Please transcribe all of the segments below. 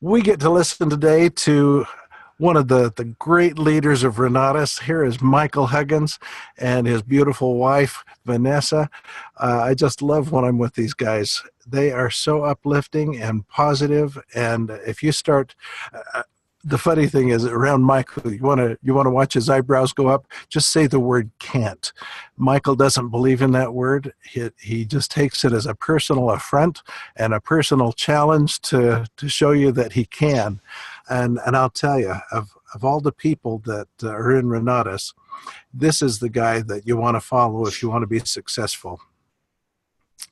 We get to listen today to one of the great leaders of Renatus. Here is Michael Huggins and his beautiful wife, Vanessa. I just love when I'm with these guys. They are so uplifting and positive, and if you start the funny thing is, around Michael, you want to watch his eyebrows go up. Just say the word "can't." Michael doesn't believe in that word. He just takes it as a personal affront and a personal challenge to show you that he can. And I'll tell you, of all the people that are in Renatus, this is the guy that you want to follow if you want to be successful.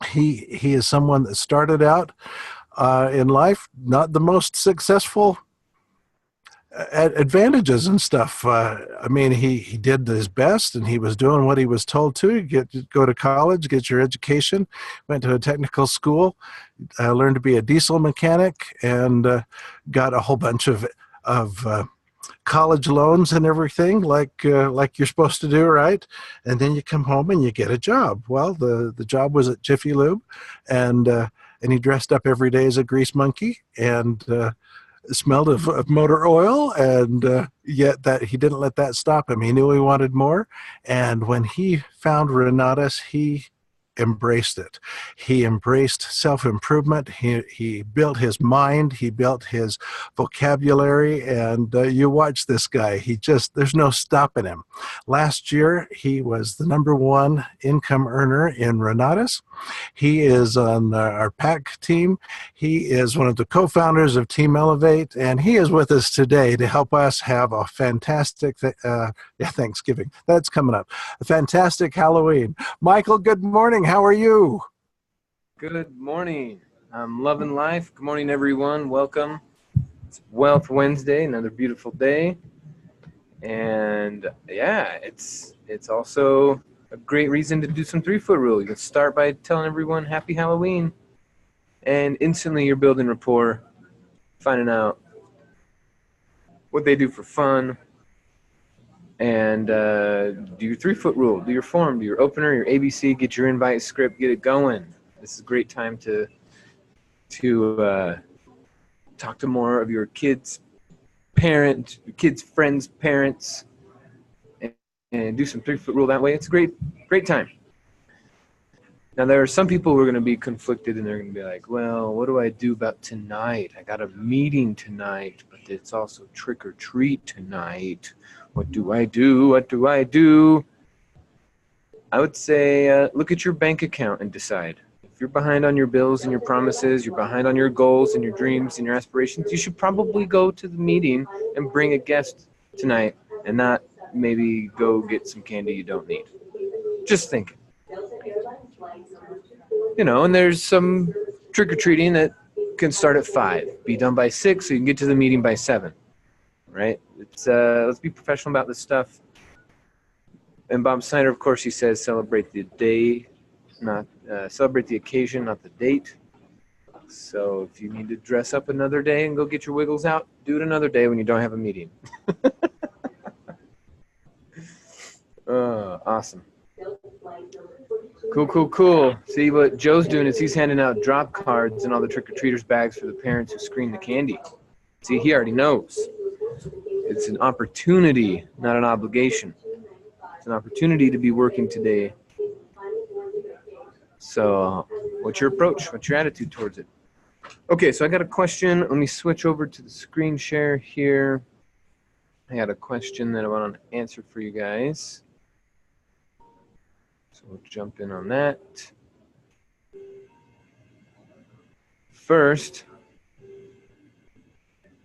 He is someone that started out in life not the most successful advantages and stuff. I mean, he did his best, and he was doing what he was told to. Go to college, get your education, went to a technical school, learned to be a diesel mechanic, and got a whole bunch of college loans and everything, like you're supposed to do, right? And then you come home and you get a job. Well, the job was at Jiffy Lube, and he dressed up every day as a grease monkey, and smelled of motor oil, and yet that he didn't let that stop him. He knew he wanted more, and when he found Renatus, he embraced it. He embraced self-improvement. He built his mind. He built his vocabulary, and you watch this guy. There's no stopping him. Last year, he was the #1 income earner in Renatus. He is on our PAC team. He is one of the co-founders of Team Elevate, and he is with us today to help us have a fantastic Thanksgiving. That's coming up. A fantastic Halloween. Michael, good morning. How are you? Good morning. I'm loving life. Good morning, everyone. Welcome. It's Wealth Wednesday, another beautiful day. And yeah, it's also a great reason to do some 3-foot rule. You can start by telling everyone Happy Halloween, and instantly you're building rapport, finding out what they do for fun, and do your 3-foot rule, do your form, do your opener, your ABC, get your invite script, get it going. This is a great time to talk to more of your kids' parents, your kids' friends' parents, and do some 3-foot rule that way. It's a great time. Now, there are some people who are going to be conflicted, and they're going to be like, well, what do I do about tonight? I got a meeting tonight, but it's also trick or treat tonight. What do I do? What do I do? I would say look at your bank account and decide. If you're behind on your bills and your promises, you're behind on your goals and your dreams and your aspirations, you should probably go to the meeting and bring a guest tonight and not maybe go get some candy you don't need. Just thinking. You know, and there's some trick-or-treating that can start at 5, be done by 6, so you can get to the meeting by 7, right? Let's be professional about this stuff. And Bob Snyder, of course, he says celebrate the day, not celebrate the occasion, not the date. So if you need to dress up another day and go get your wiggles out, do it another day when you don't have a meeting. Awesome. Cool. See, what Joe's doing is he's handing out drop cards in all the trick-or-treaters' bags for the parents who screen the candy. See, he already knows. It's an opportunity, not an obligation. It's an opportunity to be working today. So what's your approach? What's your attitude towards it? Okay, so I got a question. Let me switch over to the screen share here. I got a question that I want to answer for you guys. So we'll jump in on that. First,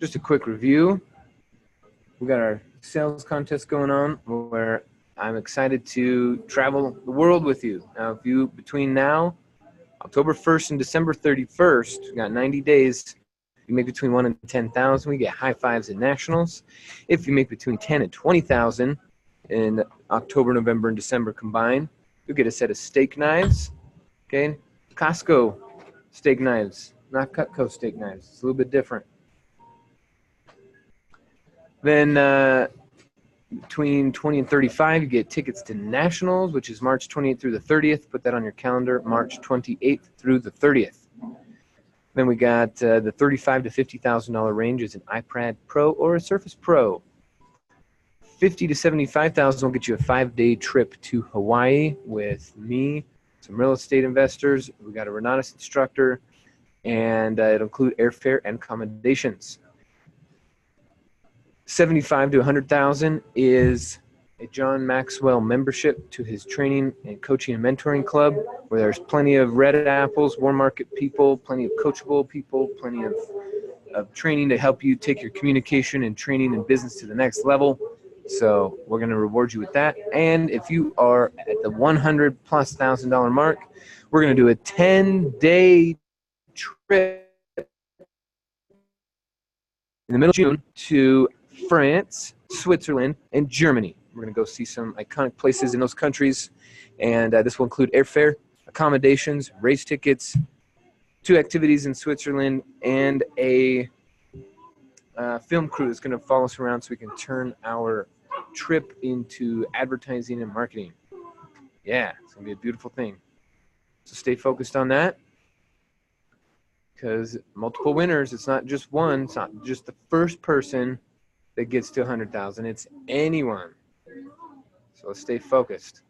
just a quick review. We got our sales contest going on where I'm excited to travel the world with you. Now, if you, between now, October 1st and December 31st, we got 90 days. You make between 1 and 10,000, we get high fives and nationals. If you make between 10 and 20,000 in October, November, and December combined, you'll get a set of steak knives. Okay, Costco steak knives, not Cutco steak knives. It's a little bit different. Then between 20 and 35, you get tickets to Nationals, which is March 28th through the 30th. Put that on your calendar, March 28th through the 30th. Then we got the $35,000 to $50,000 range is an iPad Pro or a Surface Pro. $50,000 to $75,000 will get you a 5-day trip to Hawaii with me, some real estate investors. We got a Renatus instructor, and it'll include airfare and accommodations. $75,000 to $100,000 is a John Maxwell membership to his training and coaching and mentoring club, where there's plenty of red apples, warm market people, plenty of coachable people, plenty of training to help you take your communication and training and business to the next level. So we're going to reward you with that. And if you are at the $100,000+ mark, we're going to do a 10-day trip in the middle of June to France, Switzerland, and Germany. We're going to go see some iconic places in those countries, and this will include airfare, accommodations, race tickets, 2 activities in Switzerland, and a film crew that's going to follow us around so we can turn our trip into advertising and marketing. Yeah, it's going to be a beautiful thing. So stay focused on that, because multiple winners, it's not just one, it's not just the first person that gets to 100,000, it's anyone. So let's stay focused.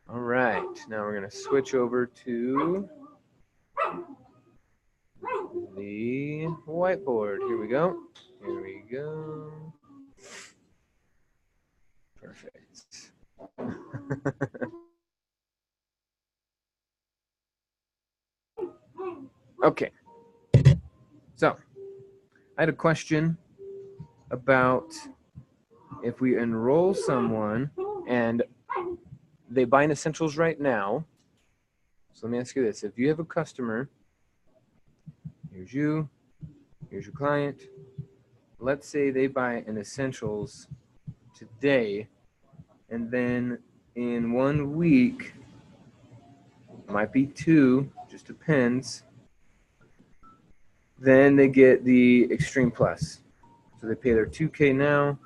All right, now we're going to switch over to the whiteboard. Here we go. Here we go. Perfect. Okay. So, I had a question about if we enroll someone and they buy an essentials right now. So let me ask you this. If you have a customer, here's you, here's your client. Let's say they buy an essentials today, and then in 1 week, might be 2, just depends, then they get the Extreme Plus. So they pay their $2K now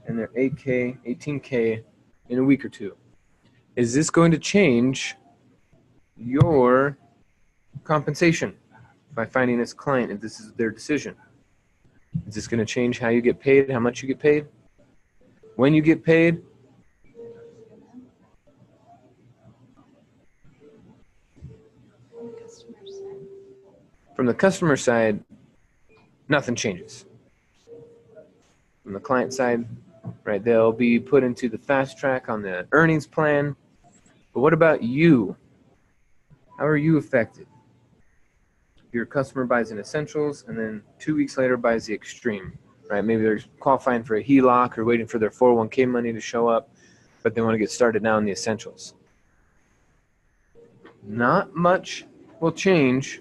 and their $18K in a week or 2. Is this going to change your compensation by finding this client if this is their decision? Is this going to change how you get paid, how much you get paid, when you get paid? From the customer side, nothing changes. From the client side, right, they'll be put into the fast track on the earnings plan. But what about you? How are you affected? If your customer buys an essentials and then 2 weeks later buys the extreme, right? Maybe they're qualifying for a HELOC or waiting for their 401k money to show up, but they want to get started now in the essentials. Not much will change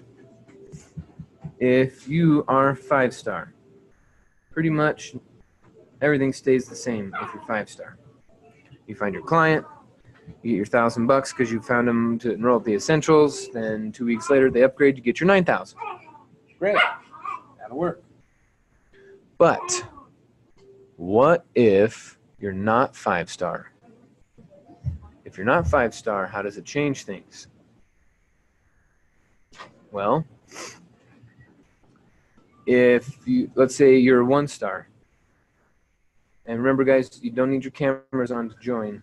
if you are 5-star. Pretty much everything stays the same if you're 5-star. You find your client, you get your $1,000 because you found them to enroll at the essentials. Then 2 weeks later, they upgrade, you get your $9,000. Great, that'll work. But what if you're not 5-star? If you're not 5-star, how does it change things? Well, if you, let's say you're 1-star, and remember guys, you don't need your cameras on to join.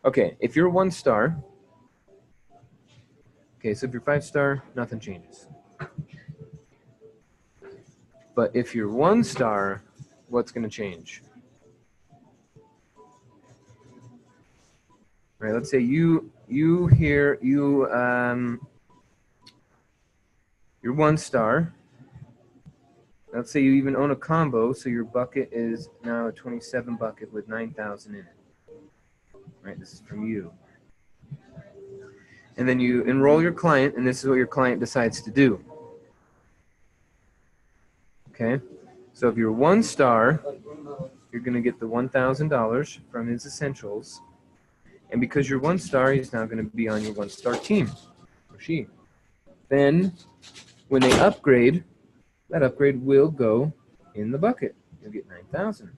Okay, if you're 1-star, okay, so if you're 5-star, nothing changes. But if you're 1-star, what's going to change? Right, let's say you're 1-star. Let's say you even own a combo, so your bucket is now a 27 bucket with 9,000 in it. Right, this is from you. And then you enroll your client, and this is what your client decides to do. Okay, so if you're 1-star, you're going to get the $1,000 from his essentials. And because you're 1-star, he's now going to be on your 1-star team, or she. Then, when they upgrade, that upgrade will go in the bucket. You'll get 9,000.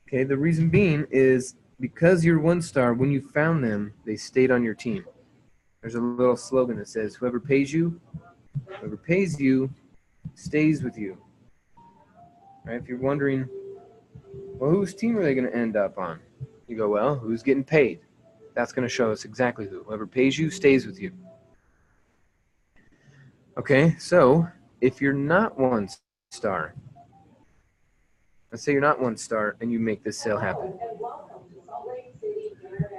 Okay, the reason being is because you're 1-star, when you found them, they stayed on your team. There's a little slogan that says, whoever pays you stays with you. Right? If you're wondering, well, whose team are they going to end up on? You go, well, who's getting paid? That's going to show us exactly who. Whoever pays you stays with you. Okay, so if you're not 1-star, let's say you're not 1-star and you make this sale happen.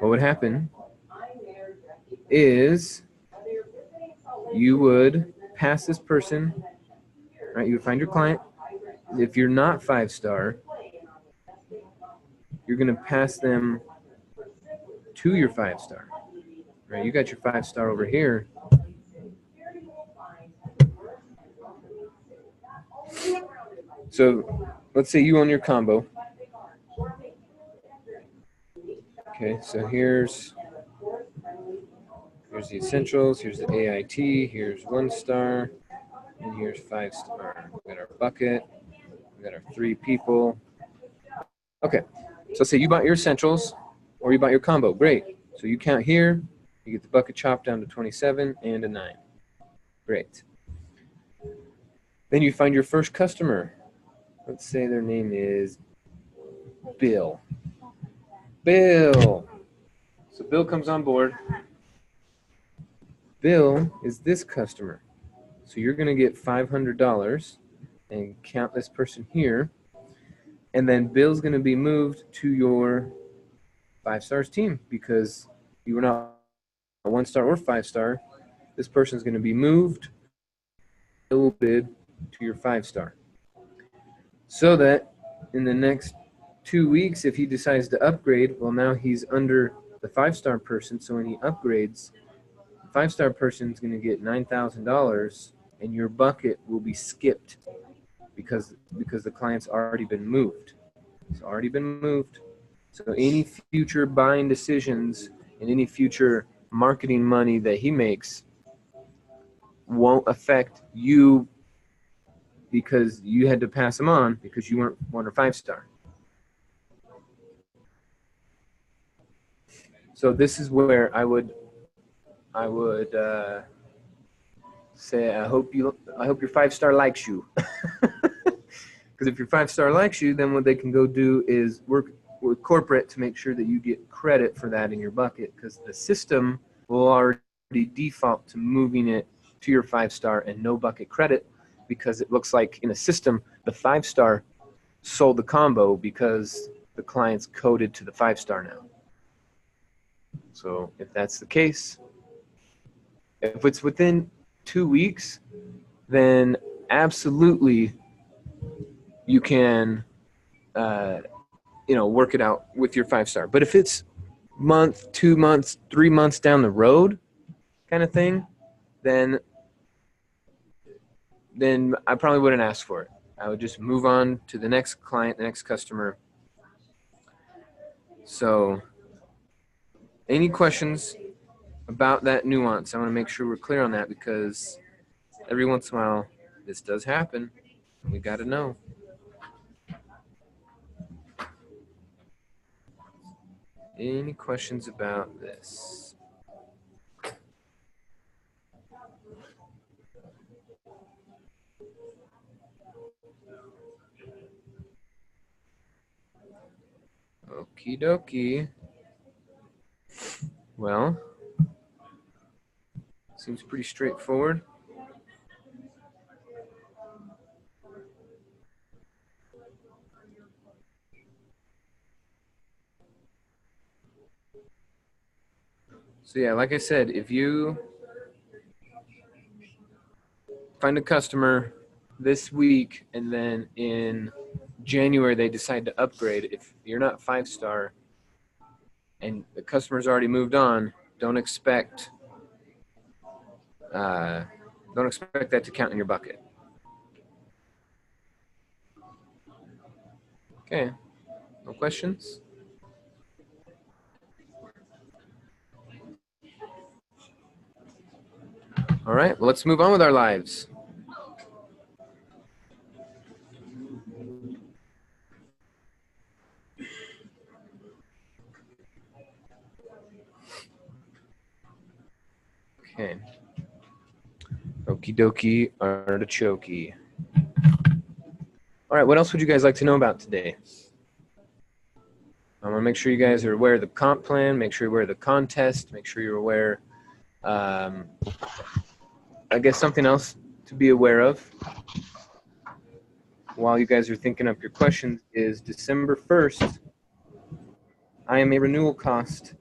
What would happen is you would pass this person, right? You would find your client. If you're not 5-star, you're going to pass them to your 5-star, right? You got your 5-star over here. So let's say you own your combo. Okay, so here's the essentials, here's the AIT, here's 1-star, and here's 5-star. We got our bucket, we got our 3 people. Okay, so let's say you bought your essentials or you bought your combo. Great. So you count here, you get the bucket chopped down to 27 and a 9. Great. Then you find your first customer. Let's say their name is Bill. Bill. So Bill comes on board. Bill is this customer. So you're going to get $500 and count this person here. And then Bill's going to be moved to your 5-stars team because you were not a 1-star or 5-star. This person's going to be moved a little bit to your 5-star. So that in the next 2 weeks, if he decides to upgrade, well, now he's under the 5-star person. So when he upgrades, the 5-star person is going to get $9,000 and your bucket will be skipped because the client's already been moved. It's already been moved. So any future buying decisions and any future marketing money that he makes won't affect you because you had to pass him on because you weren't 1 or 5-star. So this is where I would say I hope your 5-star likes you. Because if your 5-star likes you, then what they can go do is work with corporate to make sure that you get credit for that in your bucket, because the system will already default to moving it to your 5-star and no bucket credit, because it looks like in a system the 5-star sold the combo because the client's coded to the 5-star now. So if that's the case, if it's within 2 weeks, then absolutely you can work it out with your 5-star. But if it's month, 2 months, 3 months down the road kind of thing, then I probably wouldn't ask for it. I would just move on to the next client, the next customer. So any questions about that nuance? I want to make sure we're clear on that, because every once in a while this does happen. We got to know. Any questions about this? Okie dokie. Well, seems pretty straightforward. So yeah, like I said, if you find a customer this week and then in January they decide to upgrade, if you're not 5-star and the customer's already moved on, don't expect that to count in your bucket. Okay, no questions? All right, well, let's move on with our lives. Okay. Okie dokie, artichoke. All right, what else would you guys like to know about today? I want to make sure you guys are aware of the comp plan, make sure you're aware of the contest, make sure you're aware. I guess something else to be aware of while you guys are thinking up your questions is December 1st, IMA renewal cost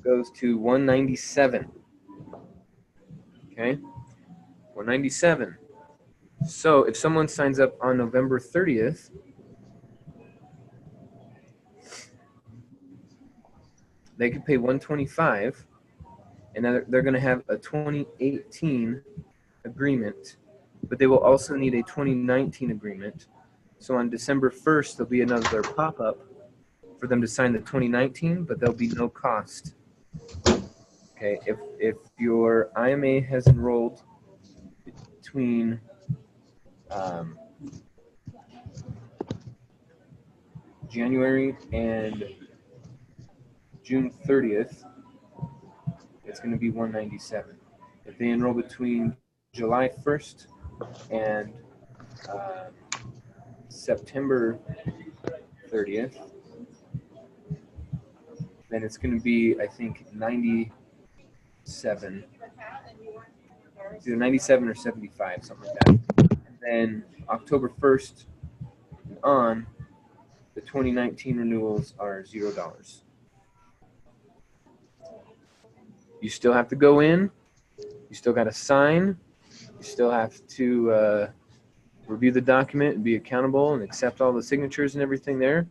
goes to 197. Okay, 197. So if someone signs up on November 30th, they could pay 125, and they're going to have a 2018 agreement, but they will also need a 2019 agreement. So on December 1st, there'll be another pop-up for them to sign the 2019, but there'll be no cost. Okay, if your IMA has enrolled between January and June 30th, it's going to be 197. If they enroll between July 1st and September 30th, then it's going to be, I think, 97. It's either 97 or 75, something like that. And then October 1st and on, the 2019 renewals are $0. You still have to go in. You still got to sign. You still have to review the document and be accountable and accept all the signatures and everything there.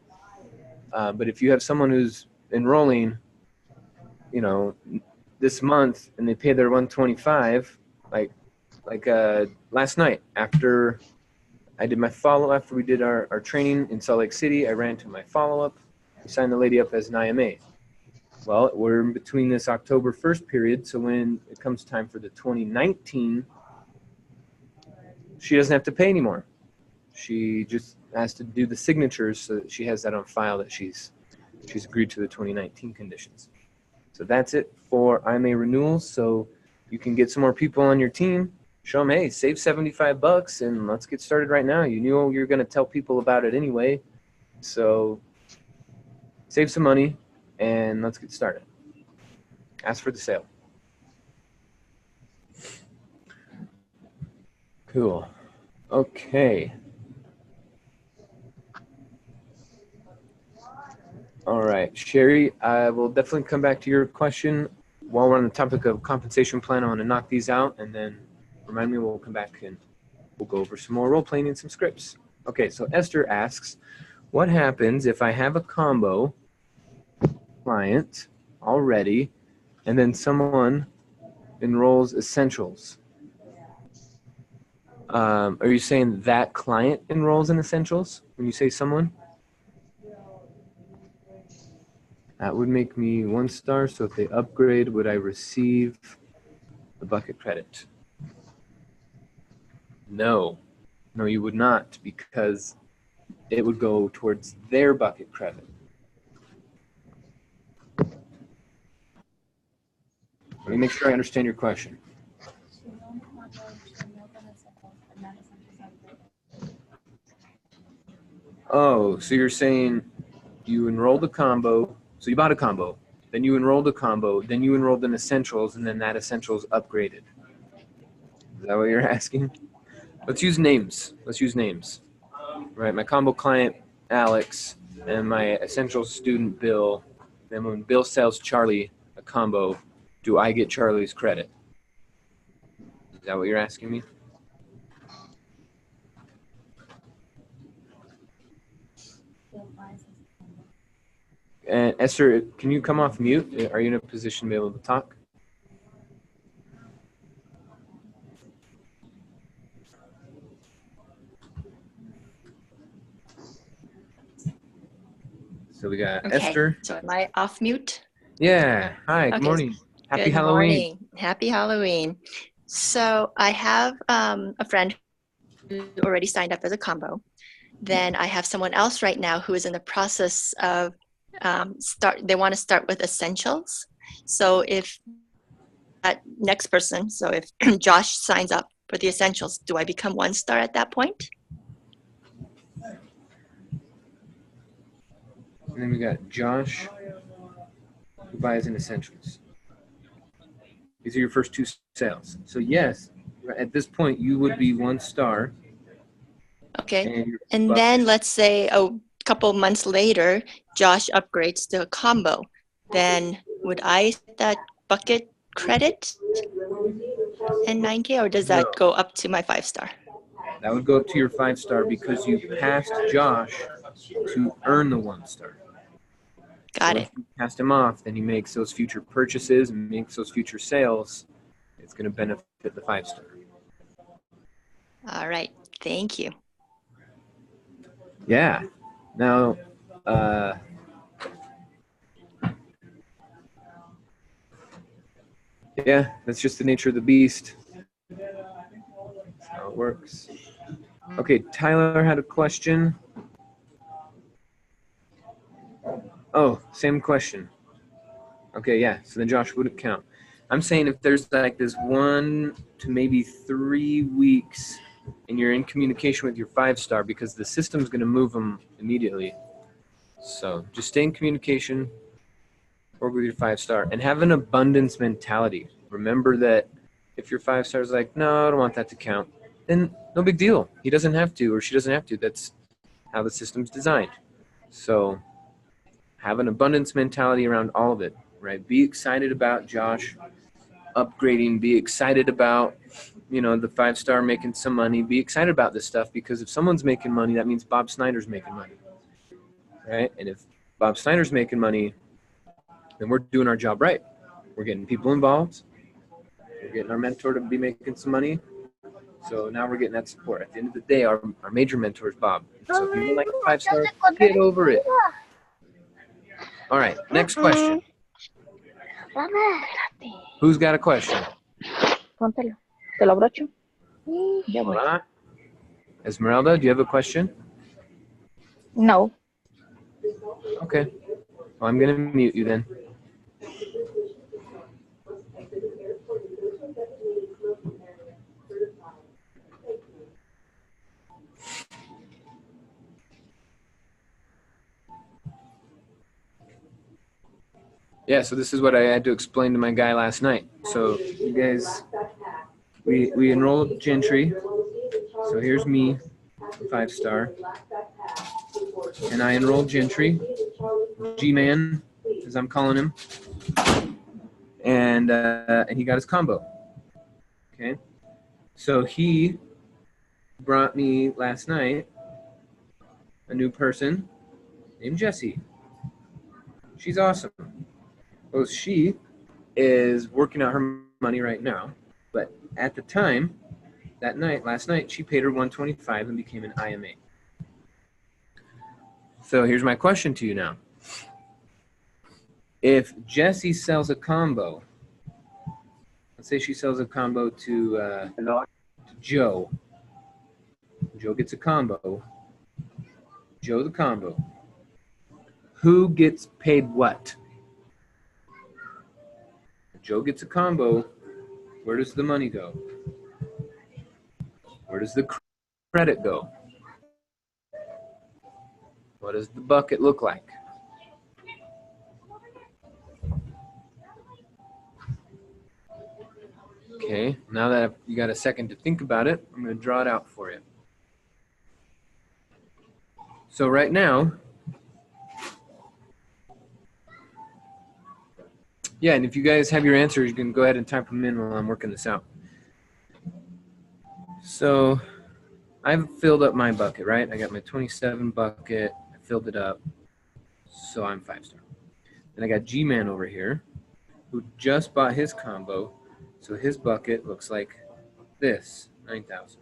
But if you have someone who's enrolling, this month and they pay their 125, like last night after I did my follow after we did our training in Salt Lake City, I ran to my follow-up. I signed the lady up as an IMA. Well, we're in between this October 1st period, so when it comes time for the 2019, she doesn't have to pay anymore. She just has to do the signatures so that she has that on file that she's agreed to the 2019 conditions. So that's it for IMA renewals. So you can get some more people on your team. Show them, hey, save $75 and let's get started right now. You knew you're going to tell people about it anyway. So save some money and let's get started. Ask for the sale. Cool. Okay. All right, Sherry, I will definitely come back to your question. While we're on the topic of compensation plan, I want to knock these out and then remind me, we'll come back and we'll go over some more role playing and some scripts. Okay, so Esther asks, what happens if I have a combo client already and then someone enrolls essentials? Are you saying that client enrolls in essentials when you say someone? That would make me 1 star, so if they upgrade, would I receive the bucket credit? No, you would not, because it would go towards their bucket credit. Let me make sure I understand your question. Oh, so you're saying you enrolled a combo, so you bought a combo, then you enrolled a combo, then you enrolled in essentials, and then that essentials upgraded. Is that what you're asking? Let's use names. Right, my combo client, Alex, and my essentials student, Bill. Then when Bill sells Charlie a combo, do I get Charlie's credit? Is that what you're asking me? And Esther, can you come off mute? Are you in a position to be able to talk? So we got Okay, Esther. so am I off mute? Yeah. Hi. Good Okay. morning. Happy Good Halloween. morning. Happy Halloween. So I have a friend who already signed up as a combo. Then I have someone else right now who is in the process of they want to start with essentials. So if that next person, so if Josh signs up for the essentials, do I become 1-star at that point? And then we got Josh, who buys in essentials. These are your first 2 sales. So yes, at this point you would be 1-star. Okay. your And bucket- then let's say a couple months later, Josh upgrades to a combo. Then would I get that bucket credit and 9K, or does that No. go up to my 5-star? that would go up to your 5-star because you passed Josh to earn the 1-star. Got So it. if you passed him off, then he makes those future purchases and makes those future sales. It's going to benefit the 5-star. All right. Thank you. Yeah. Now, yeah, that's just the nature of the beast. That's how it works. Okay, Tyler had a question. Oh, same question. Okay, yeah, so then Josh wouldn't count. I'm saying if there's like this 1 to maybe 3 weeks and you're in communication with your 5-star, because the system's going to move them immediately. So just stay in communication, work with your 5-star, and have an abundance mentality. Remember that if your 5-star is like, no, I don't want that to count, then no big deal. He doesn't have to, or she doesn't have to. That's how the system's designed. So have an abundance mentality around all of it, right? Be excited about Josh upgrading. Be excited about, the 5-star making some money. Be excited about this stuff, because if someone's making money, that means Bob Snyder's making money, right? And if Bob Snyder's making money, then we're doing our job right. We're getting people involved. We're getting our mentor to be making some money. So now we're getting that support. At the end of the day, our major mentor is Bob. So if you would like a 5-star, get over it. All right, next question. Who's got a question? Póntelo. ¿Te lo abrocho? Ya voy. Hola. Esmeralda, do you have a question? No. Okay. Well, I'm going to mute you then. Yeah, so this is what I had to explain to my guy last night. So you guys, we enrolled Gentry. So here's me, 5-star. And I enrolled Gentry, G-Man, as I'm calling him. And he got his combo. Okay. So he brought me last night a new person named Jessie. She's awesome. Well, she is working out her money right now, but at the time, last night, she paid her $125 and became an IMA. So here's my question to you now. If Jessie sells a combo, let's say she sells a combo to Joe. Joe gets a combo. Joe the combo. Who gets paid what? Joe gets a combo. Where does the money go? Where does the credit go? What does the bucket look like? Okay, now that you got a second to think about it, I'm going to draw it out for you. So right now, yeah, and if you guys have your answers, you can go ahead and type them in while I'm working this out. So I've filled up my bucket, right? I got my 27 bucket. I filled it up. So I'm 5-star. Then I got G-Man over here, who just bought his combo. So his bucket looks like this, 9,000.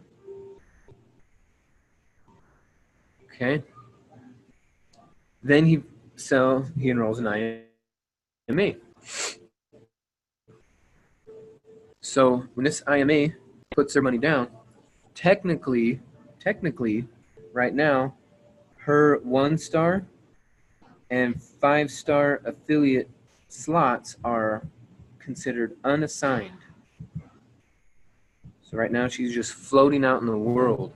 Okay. Then he enrolls in IMA. So when this IMA puts their money down, technically, right now, her 1-star and 5-star affiliate slots are considered unassigned. So right now she's just floating out in the world.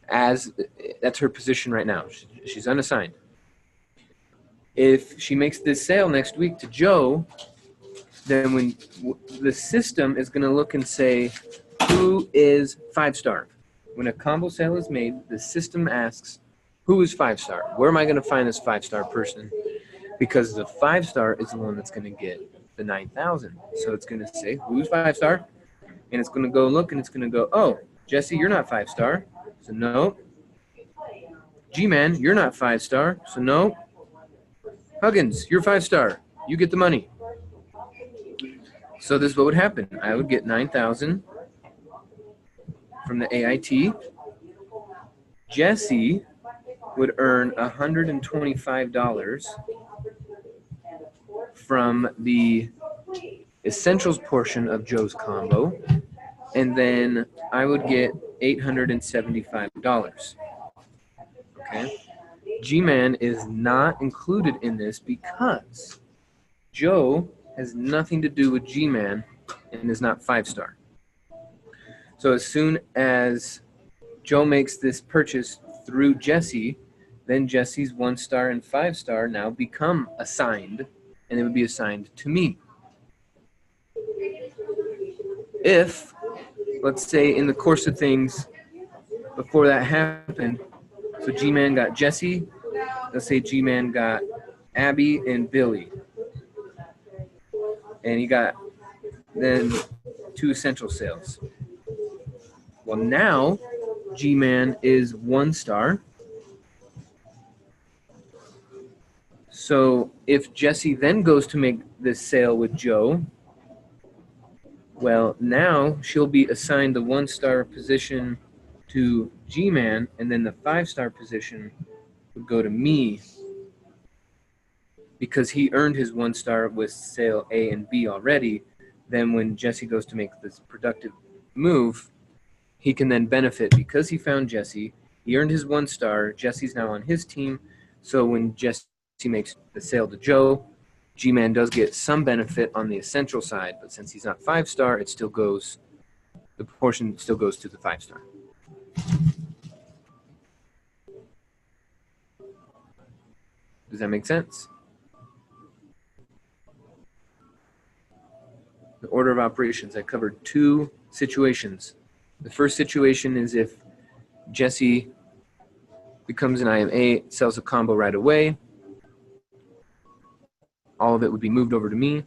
That's her position right now. She's unassigned. If she makes this sale next week to Joe, then when the system is going to look and say, who is 5-star? When a combo sale is made, the system asks, who is 5-star? Where am I going to find this 5-star person? Because the 5-star is the one that's going to get the 9,000. So it's going to say, who's 5-star? And it's going to go look and it's going to go, oh, Jesse, you're not 5-star. So no. G-Man, you're not 5-star. So no. Huggins, you're 5-star. You get the money. So this is what would happen. I would get 9,000 from the AIT. Jesse would earn $125 from the essentials portion of Joe's combo, and then I would get $875. Okay? G-Man is not included in this because Joe has nothing to do with G-Man and is not 5-star. So as soon as Joe makes this purchase through Jesse, then Jesse's 1-star and 5-star now become assigned, and it would be assigned to me. If, let's say in the course of things, before that happened, so G-Man got Jesse, let's say G-Man got Abby and Billy, and he got then 2 essential sales. Well, now G-Man is 1-star. So if Jesse then goes to make this sale with Joe, well, now she'll be assigned the 1-star position to G-Man, and then the 5-star position would go to me because he earned his 1-star with sale A and B already. Then when Jesse goes to make this productive move, he can then benefit because he found Jesse. He earned his 1-star. Jesse's now on his team. So when Jesse makes the sale to Joe, G-Man does get some benefit on the essential side, but since he's not 5-star, it still goes, the portion still goes to the 5-star. Does that make sense? The order of operations, I covered 2 situations. The first situation is if Jesse becomes an IMA, sells a combo right away, all of it would be moved over to me.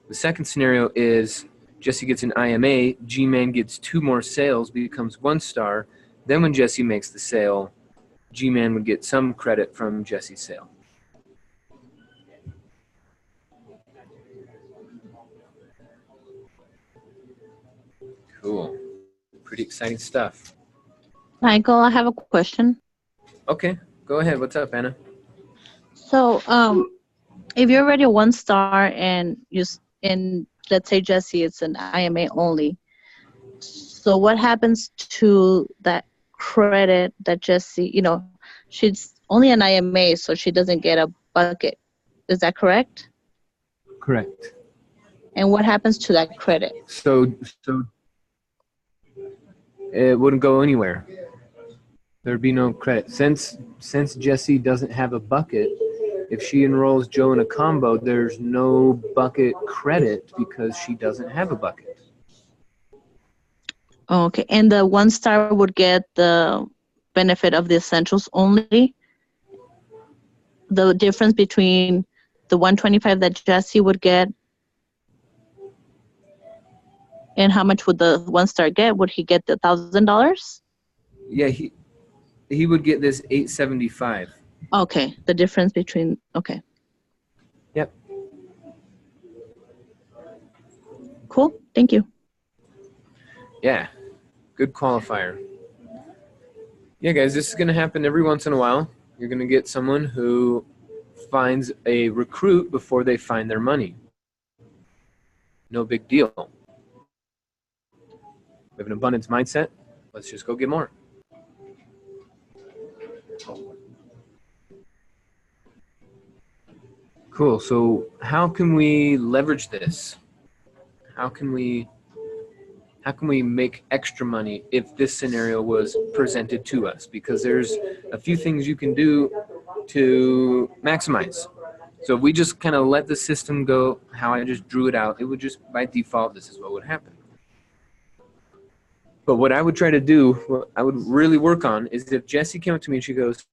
The second scenario is Jesse gets an IMA, G-Man gets 2 more sales, becomes 1-star. Then when Jesse makes the sale, G-Man would get some credit from Jesse's sale. Cool. Pretty exciting stuff. Michael, I have a question. Okay, go ahead. What's up, Anna? So, if you're already a 1-star and let's say Jesse, it's an IMA only. So what happens to that credit that Jesse, she's only an IMA, so she doesn't get a bucket. Is that correct? Correct. And what happens to that credit? So it wouldn't go anywhere. There'd be no credit. Since Jesse doesn't have a bucket, if she enrolls Joe in a combo, there's no bucket credit because she doesn't have a bucket. Okay, and the 1-star would get the benefit of the essentials only? The difference between the 125 that Jesse would get and how much would the 1-star get? Would he get the $1,000? Yeah, he would get this $875. Okay, the difference between, okay. Yep. Cool, thank you. Yeah, good qualifier. Yeah, guys, this is going to happen every once in a while. You're going to get someone who finds a recruit before they find their money. No big deal. We have an abundance mindset. Let's just go get more. Cool. So how can we leverage this? How can we make extra money if this scenario was presented to us? Because there's a few things you can do to maximize. So if we just kind of let the system go how I just drew it out, it would just, by default, this is what would happen. But what I would try to do, what I would really work on, is if Jessie came up to me and she goes,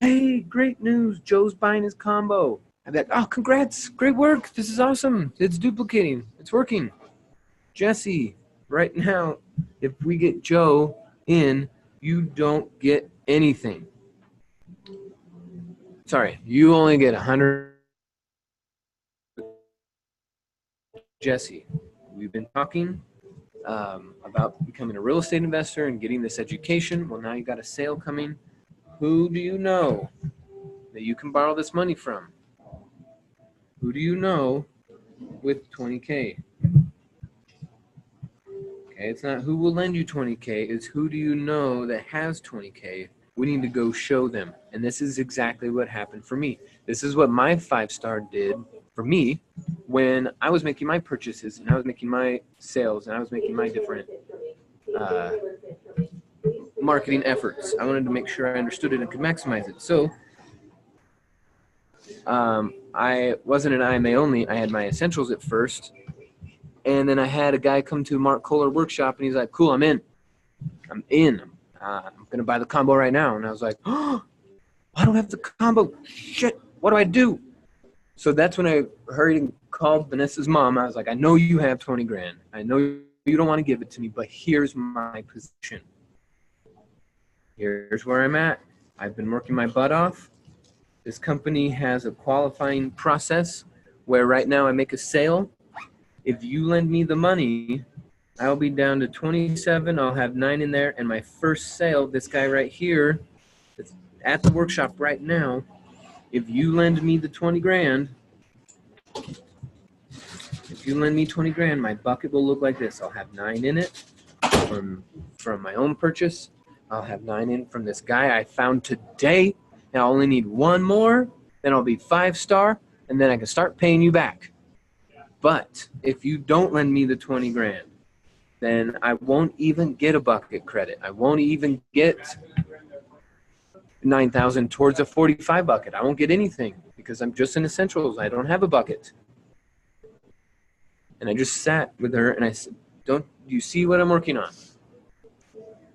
hey, great news, Joe's buying his combo. I'd be like, oh, congrats, great work, this is awesome, it's duplicating, it's working. Jessie, right now, if we get Joe in, you don't get anything. Sorry, you only get 100. Jessie, we've been talking about becoming a real estate investor and getting this education. Well, now you got a sale coming. Who do you know that you can borrow this money from? Who do you know with 20K? Okay, it's not who will lend you 20K, it's who do you know that has 20K. We need to go show them. And this is exactly what happened for me. This is what my 5-star did for me when I was making my purchases and I was making my sales and I was making my different marketing efforts. I wanted to make sure I understood it and could maximize it. So I wasn't an IMA only. I had my essentials at first. And then I had a guy come to Mark Kohler workshop and he's like, cool, I'm in. I'm going to buy the combo right now. And I was like, oh, I don't have the combo. Shit, what do I do? So that's when I hurried and called Vanessa's mom. I was like, I know you have 20 grand. I know you don't want to give it to me, but here's my position. Here's where I'm at. I've been working my butt off. This company has a qualifying process where right now I make a sale. If you lend me the money, I'll be down to 27. I'll have 9 in there. And my first sale, this guy right here, that's at the workshop right now, if you lend me the 20 grand, my bucket will look like this. I'll have 9 in it from my own purchase. I'll have 9 in from this guy I found today. And I'll only need 1 more. Then I'll be 5-star. And then I can start paying you back. But if you don't lend me the 20 grand, then I won't even get a bucket credit. I won't even get 9,000 towards a 45 bucket. I won't get anything because I'm just in essentials. I don't have a bucket. And I just sat with her and I said, don't you see what I'm working on?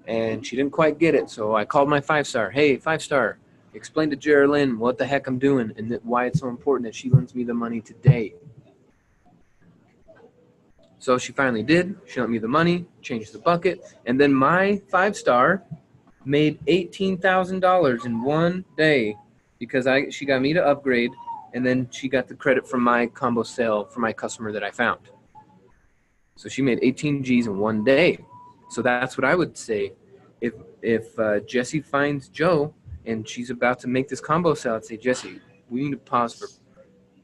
And she didn't quite get it. So I called my 5-star. Hey, 5-star, explain to Geraldine what the heck I'm doing and why it's so important that she lends me the money today. So she finally did. She lent me the money, changed the bucket, and then my 5-star made $18,000 in one day because she got me to upgrade, and then she got the credit from my combo sale for my customer that I found. So she made 18 G's in one day. So that's what I would say. If Jessie finds Joe and she's about to make this combo sale, I'd say, Jessie, we need to pause for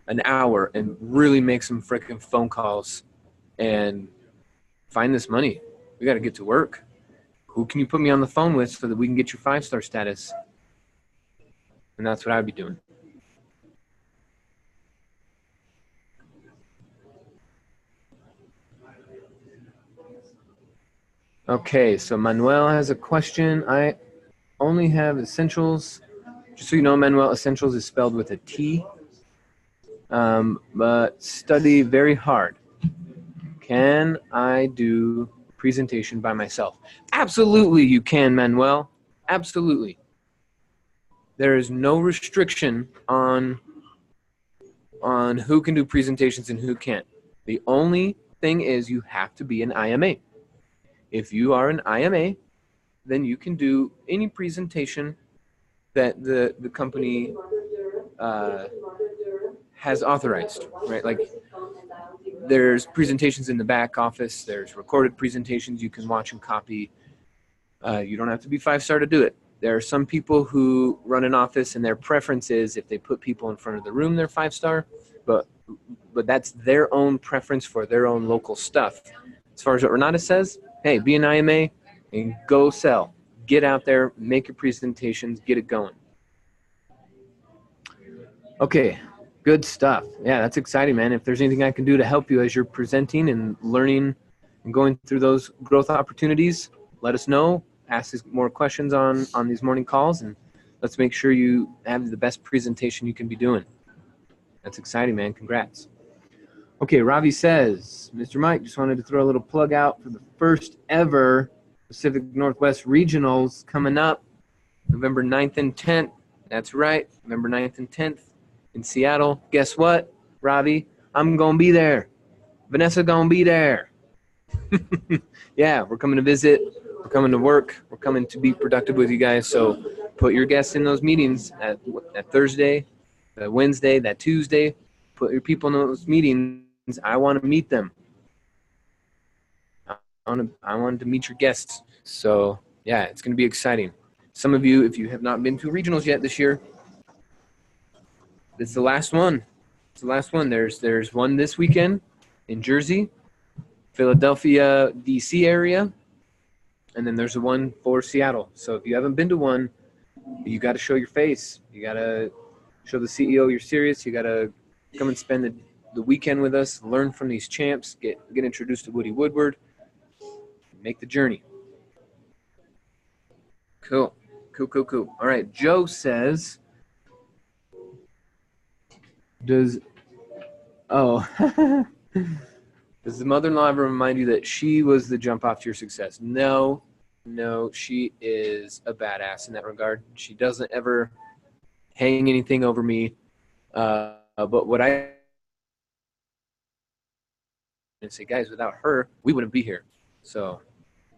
an hour and really make some freaking phone calls and find this money. We got to get to work. Who can you put me on the phone with so that we can get your 5-star status? And that's what I'd be doing. Okay, so Manuel has a question. I only have essentials. Just so you know, Manuel, essentials is spelled with a T. But study very hard. Can I do presentation by myself? Absolutely you can, Manuel. Absolutely. There is no restriction on who can do presentations and who can't. The only thing is you have to be an IMA. If you are an IMA, then you can do any presentation that the company has authorized, right? Like there's presentations in the back office. There's recorded presentations you can watch and copy. You don't have to be 5-star to do it. There are some people who run an office and their preference is if they put people in front of the room, they're 5-star, but that's their own preference for their own local stuff. As far as what Renata says, hey, be an IMA and go sell. Get out there, make your presentations, get it going. Okay, Good stuff. Yeah, that's exciting, man. If there's anything I can do to help you as you're presenting and learning and going through those growth opportunities, let us know. Ask us more questions on these morning calls, and let's make sure you have the best presentation you can be doing. That's exciting, man. Congrats. Okay, Ravi says, Mr. Mike, just wanted to throw a little plug out for the first ever Pacific Northwest Regionals coming up November 9th and 10th. That's right, November 9th and 10th in Seattle. Guess what, Ravi? I'm going to be there. Vanessa going to be there. Yeah, we're coming to visit. We're coming to work. We're coming to be productive with you guys. So put your guests in those meetings at Thursday, that Wednesday, that Tuesday. Put your people in those meetings. I want to meet them. I want to meet your guests. So yeah, it's going to be exciting. Some of you, if you have not been to regionals yet this year, it's the last one. It's the last one. There's one this weekend in Jersey, Philadelphia, DC area, and then there's a one for Seattle. So if you haven't been to one, you got to show your face. You got to show the CEO you're serious. You got to come and spend the weekend with us, learn from these champs, get introduced to Woody Woodward, make the journey. Cool. All right, Joe says, does the mother-in-law ever remind you that she was the jump off to your success? No, she is a badass in that regard. She doesn't ever hang anything over me. But what I say, guys, without her, we wouldn't be here. So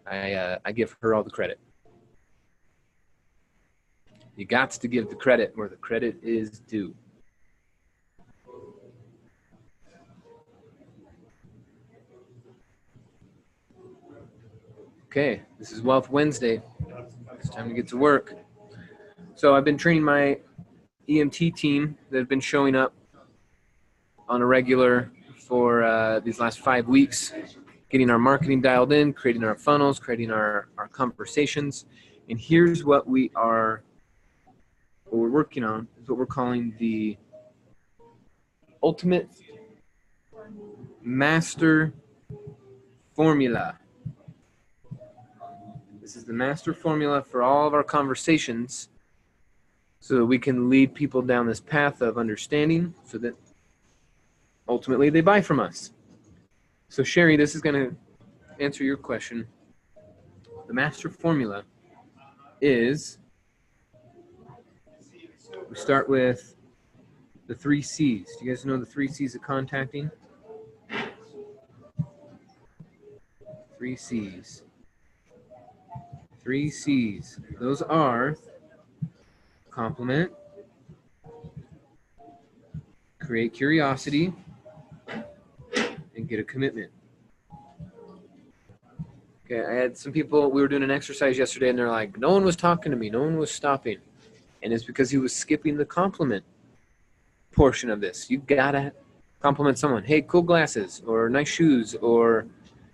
I give her all the credit. You got to give the credit where the credit is due. Okay, this is Wealth Wednesday. It's time to get to work. So I've been training my EMT team that have been showing up on a regular for these last 5 weeks, getting our marketing dialed in, creating our funnels, creating our conversations. And here's what we're working on is what we're calling the Ultimate Master Formula. This is the master formula for all of our conversations so that we can lead people down this path of understanding so that ultimately they buy from us. So Sherry, this is going to answer your question. The master formula is, we start with the 3 C's. Do you guys know the 3 C's of contacting? 3 C's. 3 C's. Those are compliment, create curiosity, and get a commitment. Okay, I had some people, we were doing an exercise yesterday, and they're like, no one was talking to me, no one was stopping. And it's because he was skipping the compliment portion of this. You gotta compliment someone. Hey, cool glasses, or nice shoes, or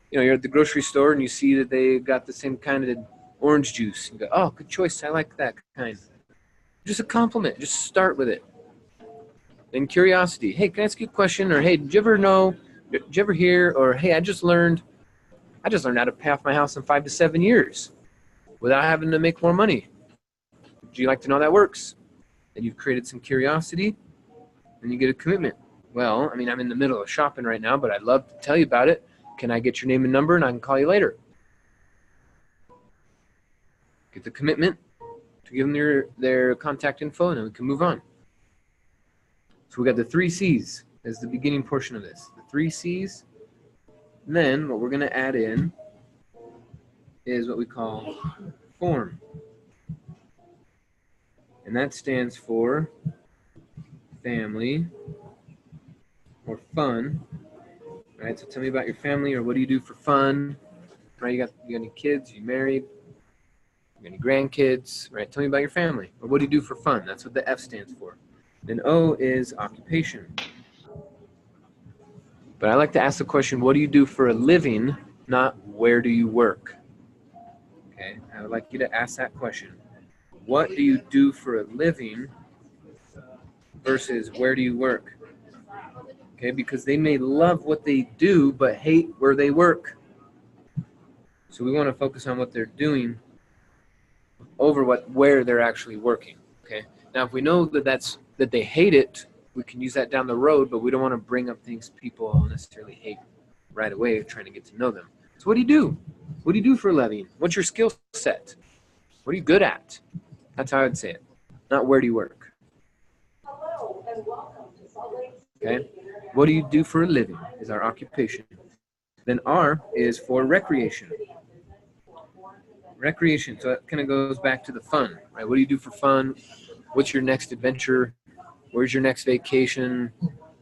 you're at the grocery store and you see that they got the same kind of orange juice. You go, oh, good choice. I like that kind. Just a compliment. Just start with it. Then curiosity. Hey, can I ask you a question? Or hey, did you ever hear? Or hey, I just learned how to pay off my house in 5 to 7 years without having to make more money. Would you like to know how that works? Then you've created some curiosity, and you get a commitment. Well, I mean, I'm in the middle of shopping right now, but I'd love to tell you about it. Can I get your name and number, and I can call you later? Get the commitment to give them their contact info, and then we can move on. So we got the 3 C's as the beginning portion of this. The 3 C's. And then what we're going to add in is what we call form. And that stands for family or fun. Right? So tell me about your family, or what do you do for fun? Right? You got any kids? You married? You got any grandkids? Right? Tell me about your family. Or what do you do for fun? That's what the F stands for. Then O is occupation. But I like to ask the question, what do you do for a living, not where do you work? Okay, I would like you to ask that question. What do you do for a living versus where do you work? okay? Because they may love what they do but hate where they work. So we want to focus on what they're doing over where they're actually working, okay? Now, if we know that they hate it, we can use that down the road, but we don't want to bring up things people necessarily hate right away, trying to get to know them. So what do you do? What do you do for a living? What's your skill set? What are you good at? That's how I would say it. Not where do you work. Hello and welcome to Salt Lake City. Okay? What do you do for a living is our occupation. Then R is for recreation. Recreation, so that kind of goes back to the fun, right? What do you do for fun? What's your next adventure? Where's your next vacation?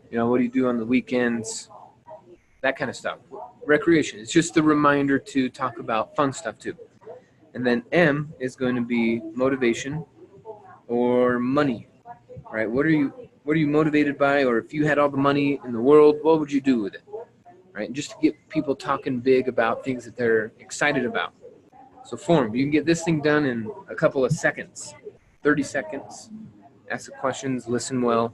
You know, what do you do on the weekends? That kind of stuff. Recreation, it's just a reminder to talk about fun stuff too. And then M is going to be motivation or money, right? What are you motivated by? Or if you had all the money in the world, what would you do with it, right? Just to get people talking big about things that they're excited about. So form, you can get this thing done in a couple of seconds, 30 seconds. Ask the questions, listen well.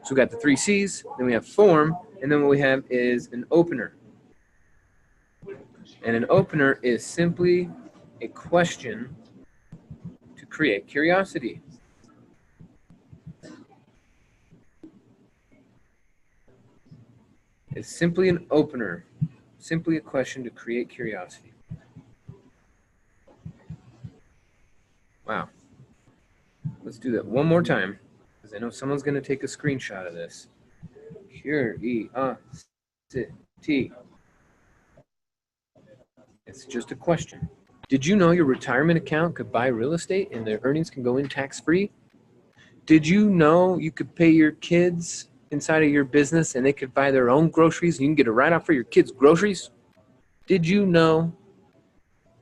So we got the 3 C's, then we have form, and then what we have is an opener. And an opener is simply a question to create curiosity. It's simply an opener, simply a question to create curiosity. Wow. Let's do that one more time, because I know someone's going to take a screenshot of this. Curiosity. It's just a question. Did you know your retirement account could buy real estate and their earnings can go in tax-free? Did you know you could pay your kids inside of your business and they could buy their own groceries and you can get a write-off for your kids' groceries? Did you know?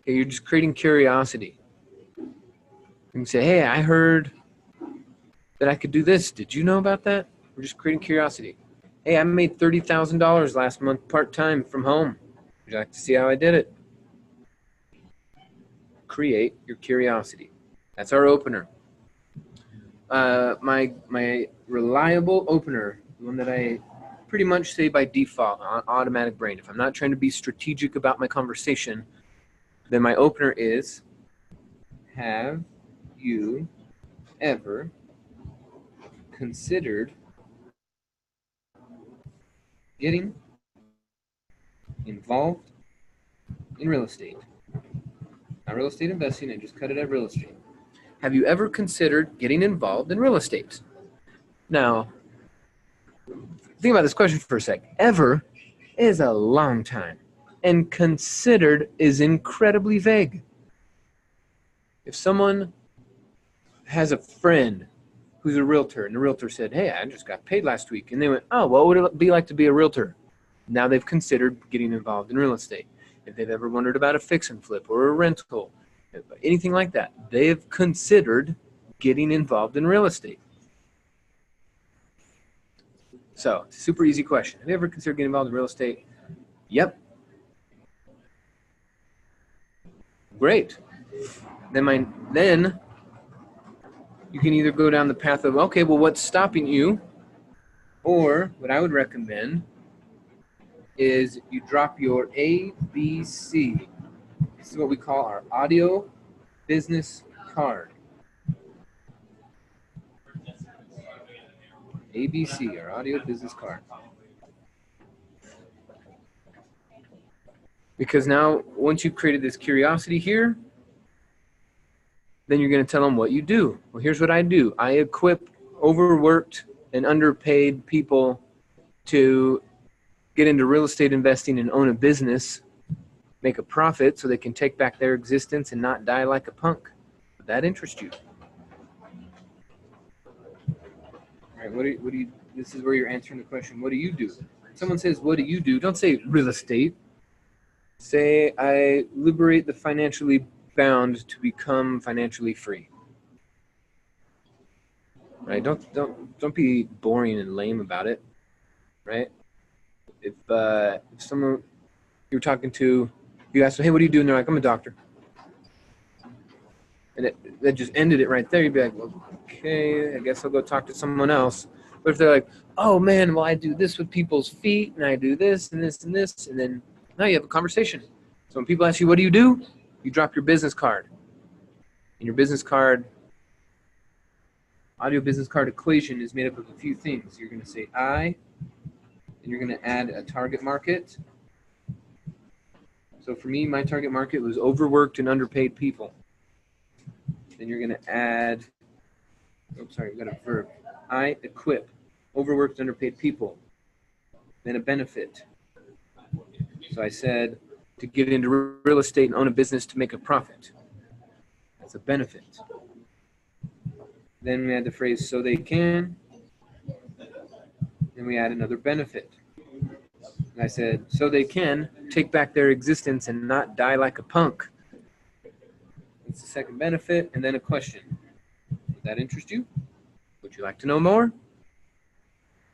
Okay, you're just creating curiosity. You can say, hey, I heard that I could do this. Did you know about that? We're just creating curiosity. Hey, I made $30,000 last month part-time from home. Would you like to see how I did it? Create your curiosity. That's our opener. My reliable opener, the one that I pretty much say by default on automatic brain. If I'm not trying to be strategic about my conversation, then my opener is, have you ever considered getting involved in real estate? Not real estate investing, I just cut it at real estate. Have you ever considered getting involved in real estate? Now, think about this question for a sec. Ever is a long time, and considered is incredibly vague. If someone has a friend who's a realtor, and the realtor said, hey, I just got paid last week, and they went, oh, what would it be like to be a realtor? Now they've considered getting involved in real estate. If they've ever wondered about a fix and flip or a rental, anything like that, they've considered getting involved in real estate. So, super easy question. Have you ever considered getting involved in real estate? Yep. Great. Then you can either go down the path of, okay, well, what's stopping you? Or what I would recommend is you drop your ABC. This is what we call our audio business card. ABC, our audio business card. Because now, once you've created this curiosity here, then you're going to tell them what you do. Well, here's what I do. I equip overworked and underpaid people to get into real estate investing and own a business, make a profit so they can take back their existence and not die like a punk. Would that interest you? All right, what do you, this is where you're answering the question, what do you do? If someone says, what do you do? Don't say real estate. Say, I liberate the financially bound to become financially free. Right? Don't be boring and lame about it. Right? If someone you're talking to, you ask them, hey, what do you do? And they're like, I'm a doctor. And that just ended it right there. You'd be like, okay, I guess I'll go talk to someone else. But if they're like, oh man, well I do this with people's feet and I do this and this and this, and then now you have a conversation. So when people ask you, what do? You drop your business card. And your business card, audio business card equation is made up of a few things. You're going to say I, and you're going to add a target market. So for me, my target market was overworked and underpaid people. Then you're going to add, oops, sorry, we've got a verb. I equip overworked, underpaid people. Then a benefit. So I said to get into real estate and own a business to make a profit. That's a benefit. Then we add the phrase so they can. Then we add another benefit. And I said, so they can take back their existence and not die like a punk. That's the second benefit. And then a question. Would that interest you? Would you like to know more?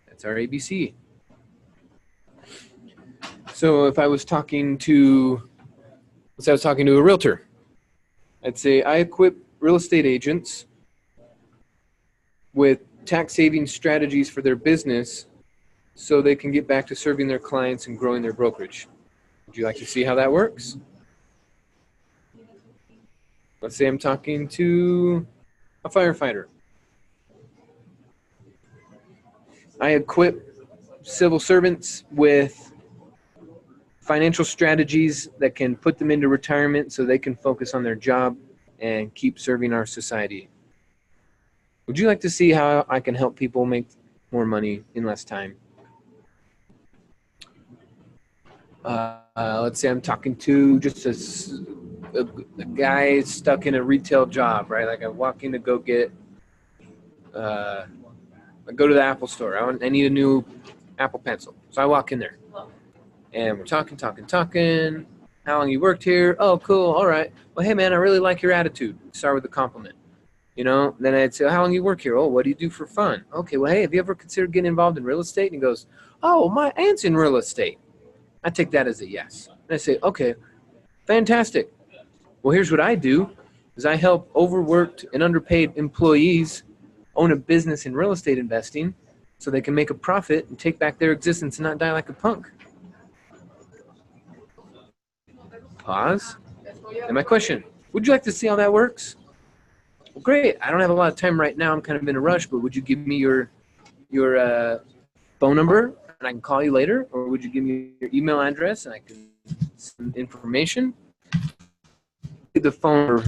That's our ABC. So if I was talking to, let's say I was talking to a realtor, I'd say I equip real estate agents with tax saving strategies for their business so they can get back to serving their clients and growing their brokerage. Would you like to see how that works? Let's say I'm talking to a firefighter. I equip civil servants with financial strategies that can put them into retirement so they can focus on their job and keep serving our society. Would you like to see how I can help people make more money in less time? Let's say I'm talking to just a guy stuck in a retail job, right? Like I walk in to go get, I go to the Apple store. I need a new Apple Pencil. So I walk in there. And we're talking. How long you worked here? Oh, cool. All right. Well, hey, man, I really like your attitude. Start with a compliment. You know, then I'd say, how long you work here? Oh, what do you do for fun? Okay, well, hey, have you ever considered getting involved in real estate? And he goes, oh, my aunt's in real estate. I take that as a yes. And I say, okay, fantastic. Well, here's what I do is I help overworked and underpaid employees own a business in real estate investing so they can make a profit and take back their existence and not die like a punk. Pause. And my question, would you like to see how that works? Well, great. I don't have a lot of time right now. I'm kind of in a rush, but would you give me your phone number and I can call you later? Or would you give me your email address and I can send information? Get the phone number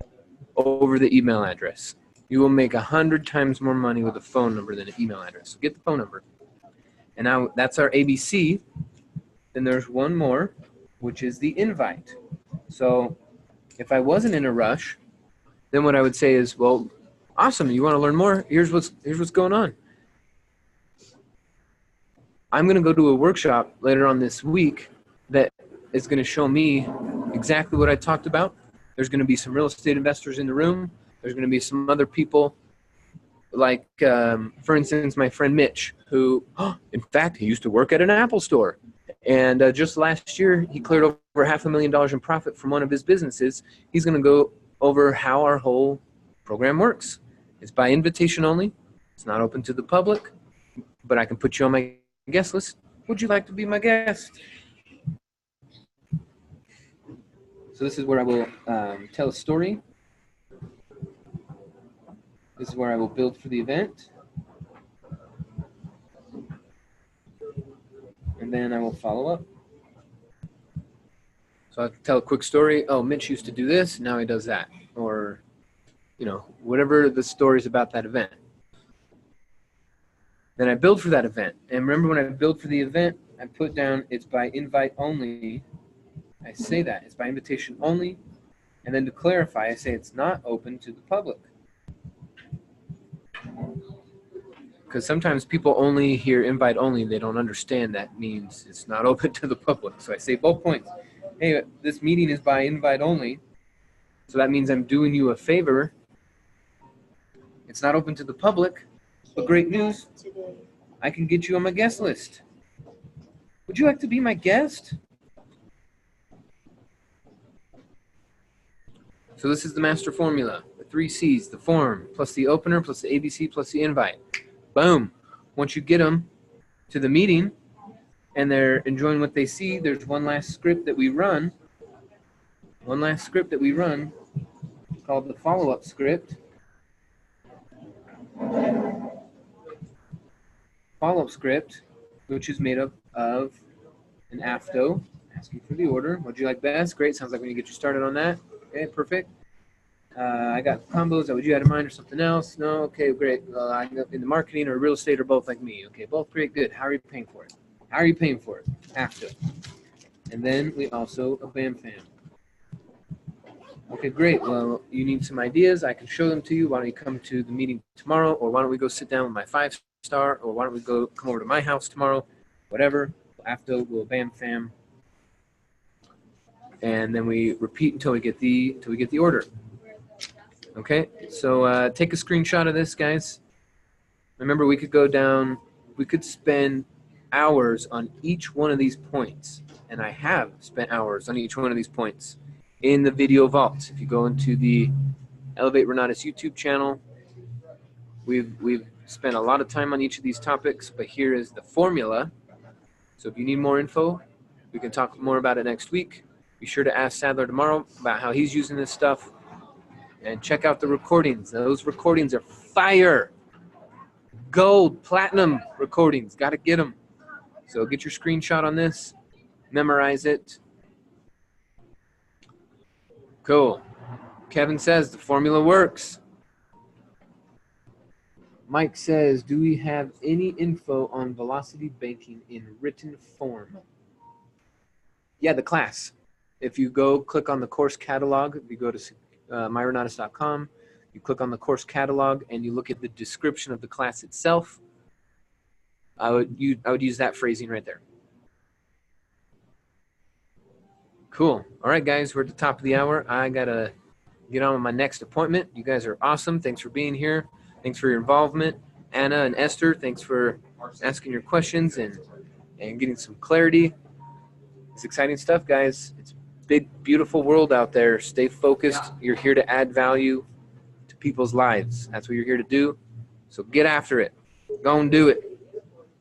over the email address. You will make 100 times more money with a phone number than an email address. So get the phone number. And now that's our ABC. Then there's one more, which is the invite. So if I wasn't in a rush, then what I would say is, well, awesome, you want to learn more? Here's what's going on. I'm going to go to a workshop later on this week that is going to show me exactly what I talked about. There's going to be some real estate investors in the room. There's going to be some other people like, for instance, my friend Mitch, who, in fact, he used to work at an Apple store. And just last year, he cleared over $500,000 in profit from one of his businesses. He's going to go over how our whole program works. It's by invitation only. It's not open to the public, but I can put you on my guest list. Would you like to be my guest? So this is where I will tell a story. This is where I will build for the event. And then I will follow up. So I'll tell a quick story. Oh, Mitch used to do this, now he does that. Or, you know, whatever the story is about that event. Then I build for that event. And remember when I build for the event, I put down it's by invite only. I say that. It's by invitation only. And then to clarify, I say it's not open to the public. Because sometimes people only hear invite only. They don't understand that means it's not open to the public. So I say both points. Hey, this meeting is by invite only. So that means I'm doing you a favor. It's not open to the public. But great news, I can get you on my guest list. Would you like to be my guest? So this is the master formula. The 3 C's, the form, plus the opener, plus the ABC, plus the invite. Boom. once you get them to the meeting and they're enjoying what they see, there's one last script that we run. One last script that we run called the follow-up script. Follow-up script, which is made up of an AFTO, asking for the order. What'd you like best? Great. Sounds like we need to get you started on that. Okay, perfect. I got combos. That would you had in mind or something else? No? Okay, great. I know in the marketing or real estate or both like me. Okay, both great, good. How are you paying for it? How are you paying for it? AFTO. And then we also a BAM FAM. Okay, great. Well, you need some ideas. I can show them to you. Why don't you come to the meeting tomorrow? Or why don't we go sit down with my 5-star? Or why don't we come over to my house tomorrow? Whatever. After we'll BAM FAM. And then we repeat until we get the order. Okay, so take a screenshot of this, guys. Remember, we could spend hours on each one of these points. And I have spent hours on each one of these points in the video vault. If you go into the Elevate Renatus YouTube channel, we've spent a lot of time on each of these topics, but here is the formula. So if you need more info, we can talk more about it next week. Be sure to ask Sadler tomorrow about how he's using this stuff. And check out the recordings. Those recordings are fire. Gold, platinum recordings. Got to get them. So get your screenshot on this. Memorize it. Cool. Kevin says the formula works. Mike says, do we have any info on velocity banking in written form? Yeah, the class. If you go click on the course catalog, if you go to myrenatus.com, you click on the course catalog and you look at the description of the class itself, I would use that phrasing right there. Cool. All right, guys, we're at the top of the hour. I got to get on with my next appointment. You guys are awesome. Thanks for being here. Thanks for your involvement. Anna and Esther, thanks for asking your questions and getting some clarity. It's exciting stuff, guys. It's a big, beautiful world out there. Stay focused. You're here to add value to people's lives. That's what you're here to do. So get after it. Go and do it.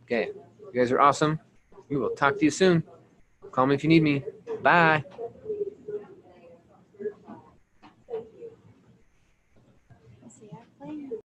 Okay. You guys are awesome. We will talk to you soon. Call me if you need me. Bye.